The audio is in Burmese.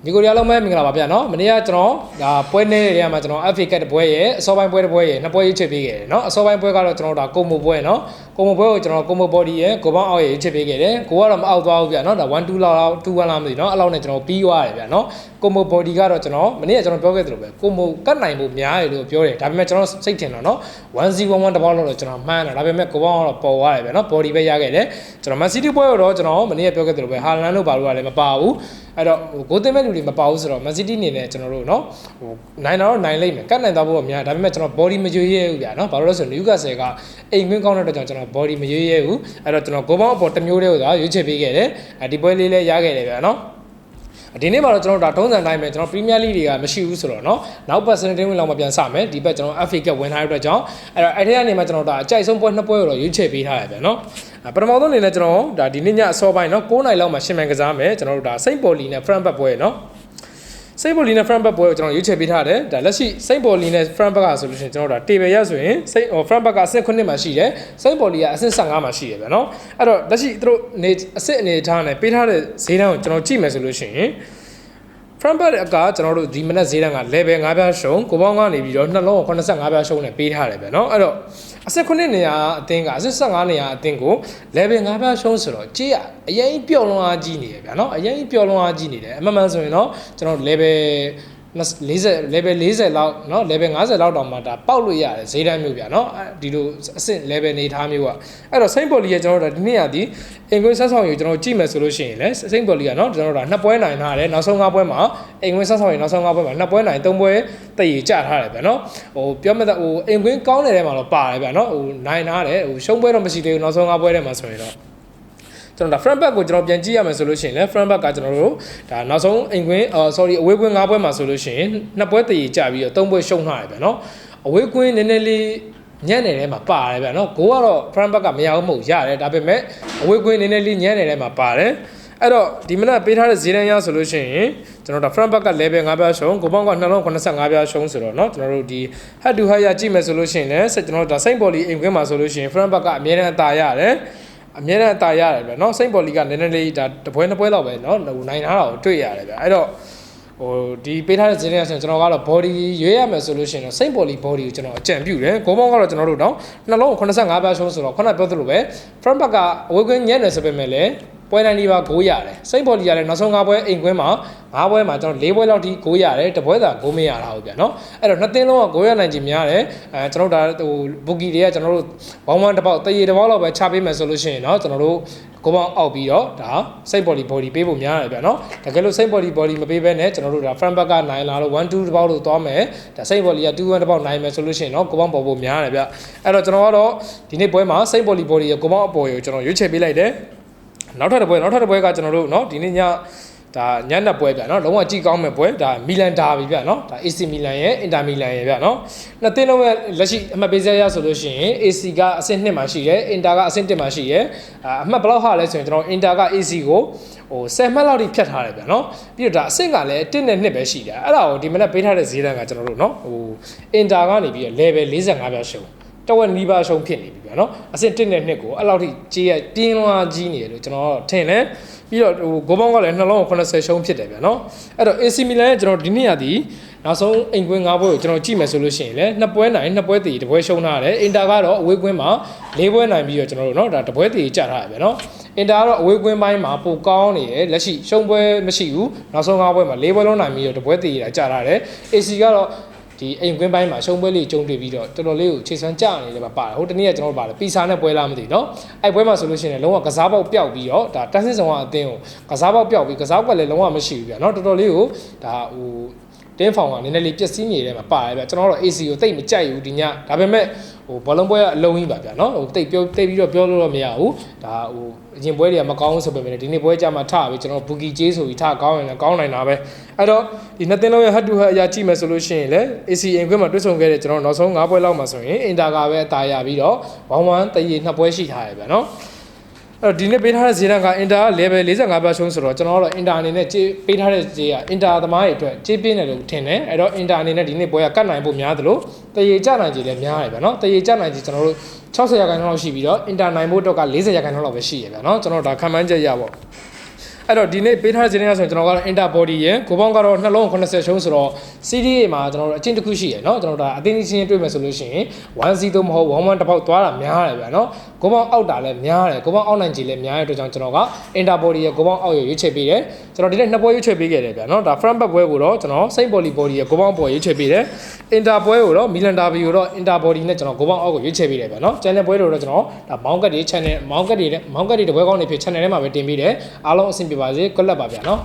ညီကိုရလုံးမဲမင်္ဂလာပါဗျာနော်မနေ့ကကျွန်တော်ဒါပွဲနေတဲ့နေရာမှာကျွန်တော် FA ကတ်တပွဲရဲ့အစောပိုင်းပွဲတစ်ပွဲရဲ့နှစ်ပွဲရွေးချယ်ပေးခဲ့တယ်နော်အစောပိုင်းပွဲကတော့ကျွန်တော်ဒါကွန်ဘိုပွဲနော်ကွန်ဘိုပွဲကိုကျွန်တော်ကွန်ဘိုဘော်ဒီရဲ့ကိုပေါင်းအောက်ရဲ့ရွေးချယ်ပေးခဲ့တယ်ကိုကတော့မအောက်သွားဘူးဗျာနော်ဒါ1-2လောက်2-1လောက်မသိနော်အဲ့လောက်နဲ့ကျွန်တော်ပြီးသွားတယ်ဗျာနော်ကွန်ဘိုဘော်ဒီကတော့ကျွန်တော်မနေ့ကကျွန်တော်ပြောခဲ့သလိုပဲကွန်ဘိုကတ်နိုင်ဖို့များတယ်လို့ပြောတယ်ဒါပေမဲ့ကျွန်တော်စိတ်ထင်တော့နော်1-0-1တဘောလောက်တော့ကျွန်တော်မှန်းတယ်ဒါပေမဲ့ကိုပေါင်းကတော့ပေါ်သွားတယ်ဗျာနော်ဘော်ဒီပဲရခဲ့တယ်ကျွန်တော်မန်စီးတီးပွဲတော့ကျွန်တော်မနေ့ကပြောခဲ့သလိုပဲဟာလန်တို့ဘာလို့ကလည်းမပါဘူးအဲ့တော့ဂိုးသွင်းမဲ့လူတွေမပါဘူးဆိုတော့မန်စီးတီးအနေနဲ့ကျွန်တော်တို့နော်နိုင်တော့နိုင်လိမ့်မယ်ကတ်နိုင်သွားဖို့တော့များဒါပေမဲ့ကျွန်တော် body မရွေးရဲဘူးဗျာနော်ဘာလို့လဲဆိုတော့ Newcastle ကအိမ်ကွင်းကောင်းတဲ့အတွက်ကြောင့်ကျွန်တော် body မရွေးရဲဘူးအဲ့တော့ကျွန်တော်ဂိုးပေါင်းအပေါ်တစ်မျိုးတည်းကိုသာရွေးချယ်ပေးခဲ့တယ်ဒီပွဲလေးလည်းရခဲ့တယ်ဗျာနော်ဒီနေ့မှာတော့ကျွန်တော်ဒါထုံးစံတိုင်းပဲကျွန်တော် Premier League တွေကမရှိဘူးဆိုတော့เนาะနောက် percentage ဝင်လောက်မှပြန်စမယ်ဒီဘက်ကျွန်တော် FA Cup ဝင်ထားတဲ့အတွက်ကြောင့်အဲ့ထဲကနေမှကျွန်တော်ဒါအကြိုက်ဆုံးပွဲနှစ်ပွဲကိုတော့ရွေးချယ်ပေးထားရပြန်เนาะပထမဆုံးအနေနဲ့ကျွန်တော်ဒါဒီနေ့ညအစောပိုင်းเนาะ9:00လောက်မှရှင်မန်ကစားမယ်ကျွန်တော်တို့ဒါ Saint Pauli နဲ့ Front Back ပွဲเนาะစိတ်ပေါ်လီနဲ့ front back ပွဲကိုကျွန်တော်ရွေးချယ်ပေးထားတယ်ဒါလက်ရှိစိတ်ပေါ်လီနဲ့ front back ကဆိုလို့ရှိရင်ကျွန်တော်တို့ဒါ table ရဆိုရင်စိတ် front back ကအဆင့်9မှာရှိတယ်စိတ်ပေါ်လီကအဆင့်15မှာရှိတယ်ဗျာနော်အဲ့တော့လက်ရှိသူတို့နေအဆင့်အနေထားနဲ့ပေးထားတဲ့ဈေးတန်းကိုကျွန်တော်ကြည့်မယ်ဆိုလို့ရှိရင် front back ကကျွန်တော်တို့ဒီမနက်ဈေးတန်းက level 5ပြားရှုံးကိုပေါင်းကနေပြီးတော့နှလုံးကို85ပြားရှုံးနဲ့ပေးထားတယ်ဗျာနော်အဲ့တော့အဆင့်9နေရာအသင်းကအဆင့်15နေရာအသင်းကို level 5ပြားရှုံးဆိုတော့ကြေးအရင်ပျော်လွန်အားကြီးနေတယ်ဗျာနော်အရင်ပျော်လွန်အားကြီးနေတယ်အမှန်မှန်ဆိုရင်တော့ကျွန်တော် level 40လောက်เนาะ level 50လောက်တောင်မှဒါပေါက်လို့ရတယ်ဈေးတန်းမျိုးဗျာเนาะဒီလိုအဆင့် level နေထားမျိုးอ่ะအဲ့တော့ Saint Pauli ရဲ့ကျွန်တော်တို့ဒီနေ့ကဒီအင်ကွင်းဆက်ဆောင်ယူကျွန်တော်ကြည့်မယ်ဆိုလို့ရှိရင်လေ Saint Pauli ကเนาะကျွန်တော်တို့နှစ်ပွဲနိုင်ထားတယ်နောက်ဆုံး5ပွဲမှာအင်ကွင်းဆက်ဆောင်ယူနောက်ဆုံး5ပွဲမှာနှစ်ပွဲနိုင်3ပွဲတည်ရကြထားတယ်ဗျာเนาะပြောမဲ့အင်ကွင်းကောင်းနေတဲ့မှာတော့ပါတယ်ဗျာเนาะနိုင်ထားတယ်ရှုံးပွဲတော့မရှိသေးဘူးနောက်ဆုံး5ပွဲထဲမှာဆိုရင်တော့ကျွန်တော်ဒါ front back ကိုကျွန်တော်ပြန်ကြည့်ရမယ်ဆိုလို့ရှိရင်လည်း front back ကကျွန်တော်တို့ဒါနောက်ဆုံးအိမ်ကွင်းsorry အဝေးကွင်း5ပွဲမှာဆိုလို့ရှိရင်2ပွဲတည်ကြပြီးတော့3ပွဲရှုံးထားတယ်ဗျာနော်အဝေးကွင်းနည်းနည်းလေးညံ့နေထဲမှာပါတယ်ဗျာနော်ဂိုးကတော့ front back ကမရဘူးမဟုတ်ရတယ်ဒါပေမဲ့အဝေးကွင်းနည်းနည်းလေးညံ့နေထဲမှာပါတယ်အဲ့တော့ဒီမနက်ပေးထားတဲ့ဈေးတန်းရဆိုလို့ရှိရင်ကျွန်တော်ဒါ front back က level 5ပြားရှုံးကိုပေါင်းကနှလုံး85ပြားရှုံးဆိုတော့เนาะကျွန်တော်တို့ဒီ head to head ရကြည့်မယ်ဆိုလို့ရှိရင်လည်းကျွန်တော်တို့ဒါ Saint Pauli အိမ်ကွင်းမှာဆိုလို့ရှိရင် front back ကအမြဲတမ်းအသာရတယ်အမြဲတမ်းအသာရတယ်ဗျာเนาะစိတ်ပေါ်လီကနည်းနည်းလေးဒါတပွဲနှစ်ပွဲလောက်ပဲเนาะနိုင်ထားတာကိုတွေ့ရတယ်ဗျာအဲ့တော့ဒီပေးထားတဲ့ဈေးတွေကဆိုရင်ကျွန်တော်ကတော့ body ရွေးရမယ်ဆိုလို့ရှိရင်တော့စိတ်ပေါ်လီ body ကိုကျွန်တော်အကြံပြုတယ်ဂိုးပေါင်းကတော့ကျွန်တော်တို့တော့နှလုံး85ပြားရှုံးဆိုတော့ခုနပြောသလိုပဲ front back ကအဝေးကွင်းညံ့နေဆိုပေမဲ့လည်းပွဲတိုင်းဒီပါဂိုးရတယ်စိတ်ပေါ်လီရတယ်နောက်ဆုံး5ပွဲအိမ်ကွင်းမှာ5ပွဲမှာကျွန်တော်4ပွဲလောက်ထိဂိုးရတယ်တပွဲသာဂိုးမရတာဟုတ်ဗျာနော်အဲ့တော့နှစ်သင်းလုံးကဂိုးရနိုင်ခြင်းများတယ်ကျွန်တော်တို့ဒါဘူကီတွေကကျွန်တော်တို့ဘောင်းတစ်ပေါက်တရေတစ်ပေါက်လောက်ပဲချပေးမယ်ဆိုလို့ရှိရင်เนาะကျွန်တော်တို့ကိုပေါင်းအောက်ပြီးတော့ဒါစိတ်ပေါ်လီ body ပေးဖို့များတယ်ဗျာနော်တကယ်လို့စိတ်ပေါ်လီ body မပေးဘဲနဲ့ကျွန်တော်တို့ဒါ front back ကနိုင်လာလို့1-2တစ်ပေါက်လို့သွားမယ်ဒါစိတ်ပေါ်လီက2-1တစ်ပေါက်နိုင်မယ်ဆိုလို့ရှိရင်เนาะကိုပေါင်းပေါ်ဖို့များတယ်ဗျအဲ့တော့ကျွန်တော်ကတော့ဒီနေ့ပွဲမှာစိတ်ပေါ်လီ body ကိုပေါင်းအပေါ်ကိုကျွန်တော်ရွေးချယ်ပေးလိုက်တယ်နောက်ထပ်တစ်ပွဲကကျွန်တော်တို့เนาะဒီနေ့ညဒါညနေပွဲဗျာเนาะလုံးဝကြည့်ကောင်းမဲ့ပွဲဒါမီလန်ဒါဘီဗျာเนาะဒါ AC မီလန်ရဲ့အင်တာမီလန်ရဲ့ဗျာเนาะနှစ်သင်းလုံးရဲ့လက်ရှိအမှတ်ပေးစရာဆိုလို့ရှိရင် AC ကအဆင့်2မှာရှိတယ်အင်တာကအဆင့်1မှာရှိတယ်အမှတ်ဘယ်လောက်ဟာလဲဆိုရင်ကျွန်တော်အင်တာက AC ကို10မှတ်လောက်ထိဖြတ်ထားတယ်ဗျာเนาะပြီးတော့ဒါအဆင့်ကလည်း1နဲ့2ပဲရှိတယ်အဲ့ဒါကိုဒီမနေ့ပေးထားတဲ့ဈေးတန်းကကျွန်တော်တို့เนาะအင်တာကနေပြီး level 45ပြားရှုံးတဝက်နီးပါးရှုံးဖြစ်နေပြီဗျာเนาะအဆင့်1နဲ့2ကိုအဲ့လောက်ထိကြေးရပြင်းလွှားကြီးနေတယ်လို့ကျွန်တော်ထင်တယ်ပြီးတော့ဂိုးပေါင်းကလည်းနှလုံး80ရှုံးဖြစ်တယ်ဗျာเนาะအဲ့တော့ AC Milan ရဲ့ကျွန်တော်ဒီနေ့ရသည်နောက်ဆုံးအိမ်ကွင်း5ပွဲကိုကျွန်တော်ကြည့်မယ်ဆိုလို့ရှိရင်လည်း2ပွဲနိုင်2ပွဲတည်1ပွဲရှုံးထားတယ်အင်တာကတော့အဝေးကွင်းမှာ4ပွဲနိုင်ပြီးတော့ကျွန်တော်တို့เนาะဒါ1ပွဲတည်ကြထားရဗျာเนาะအင်တာကတော့အဝေးကွင်းပိုင်းမှာပိုကောင်းနေတယ်လက်ရှိရှုံးပွဲမရှိဘူးနောက်ဆုံး5ပွဲမှာ4ပွဲလုံးနိုင်ပြီးတော့1ပွဲတည်ကြထားတယ် AC ကတော့ဒီအိမ်ကွင်းပိုင်းမှာရှုံးပွဲလေးကျုံတွေ့ပြီးတော့တော်တော်လေးကိုခြေစွမ်းကျနေတယ်ပါပါတယ်ဟိုတနေ့ကကျွန်တော်တို့ပါတယ်ပီဆာနဲ့ပွဲလာမသိเนาะအဲ့ပွဲမှာဆိုလို့ရှိရင်လုံးဝကစားပေါက်ပျောက်ပြီးတော့ဒါတန်းစင်ဆောင်ကအသင်းကိုကစားပေါက်ပျောက်ပြီးကစားကွက်လည်းလုံးဝမရှိဘူးဗျာเนาะတော်တော်လေးကိုဒါတင်းဖောင်ကနည်းနည်းလေးပျက်စီးနေတယ်မှာပါတယ်ဗျာကျွန်တော်တို့ AC ကိုတိတ်မကြိုက်ဘူးဒီညဒါပေမဲ့ဘောလုံးပွဲကအလုံးကြီးပါဗျာเนาะတိတ်ပြီးတော့ပြောလို့တော့မရဘူးဒါအရင်ပွဲတွေကမကောင်းဘူးဆိုပေမဲ့ဒီနေ့ပွဲကြမှာထပြီးကျွန်တော်ဘူကီဂျေးဆိုပြီးထကောင်းရင်လည်းကောင်းနိုင်တာပဲအဲ့တော့ဒီနှစ်သင်းလုံးရဲ့ head to head အရာကြည့်မယ်ဆိုလို့ရှိရင်လည်း AC အင်ကွင်းမှာတွေ့ဆုံခဲ့တဲ့ကျွန်တော်နောက်ဆုံး5ပွဲလောက်မှာဆိုရင်အင်တာကပဲအသာရပြီးတော့1-1တရေ2ပွဲရှိထားရဗျာเนาะအဲ့တော့ဒီနေ့ပေးထားတဲ့ဈေးတန်းကအင်တာက level 45ပြားရှုံးဆိုတော့ကျွန်တော်တို့အင်တာအနေနဲ့ပေးထားတဲ့ဈေးကအင်တာသမားတွေအတွက်ကြေးပြင်းတယ်လို့ထင်တယ်အဲ့တော့အင်တာအနေနဲ့ဒီနေ့ပွဲကကတ်နိုင်ဖို့များသလိုတရေကျနိုင်ကြီးလည်းများတယ်ဗျာเนาะတရေကျနိုင်ကြီးကျွန်တော်တို့60%လောက်ရှိပြီးတော့အင်တာနိုင်ဖို့အတွက်က40%လောက်ပဲရှိရဗျာเนาะကျွန်တော်ဒါခံမှန်းချက်ရပေါ့ အဲ့တော့ဒီနေ့ပေးထားတဲ့ဇင်းရဆိုရင်ကျွန်တော်ကတော့ interbody ရယ်ကိုပေါင်းကတော့နှလုံး80ရှုံးဆိုတော့ CDA မှာကျွန်တော်တို့အချင်းတစ်ခုရှိရယ်เนาะကျွန်တော်တို့ဒါအတင်းချင်းတွေ့မယ်ဆိုလို့ရှိရင်1 0မဟုတ်1 1တစ်ပေါက်သွားတာများတယ်ဗျာเนาะကိုပေါင်းအောက်တာလည်းများတယ်ကိုပေါင်းအောက်နိုင်ကြီးလည်းများတဲ့အတွက်ကြောင့်ကျွန်တော်က interbody ရယ်ကိုပေါင်းအောက်ရယ်ရွေးချယ်ပေးတယ်ကျွန်တော်ဒီနေ့နှစ်ပွဲရွေးချယ်ပေးခဲ့တယ်ဗျာเนาะဒါ front back ပွဲကိုတော့ကျွန်တော် Saint Body body ရယ်ကိုပေါင်းပေါ်ရွေးချယ်ပေးတယ် inter ပွဲကိုတော့ Milan derby ကိုတော့ interbody နဲ့ကျွန်တော်ကိုပေါင်းအောက်ကိုရွေးချယ်ပေးတယ်ဗျာเนาะ channel ပွဲတွေတော့ကျွန်တော်ဒါမောင်းကတ်တွေ channel မောင်းကတ်တွေတပွဲကောင်းနေဖြစ် channel ထဲမှာပဲတင်ပေးတယ်အားလုံးအဆင်ပြေပါစေကွက်လက်ပါဗျာเนาะ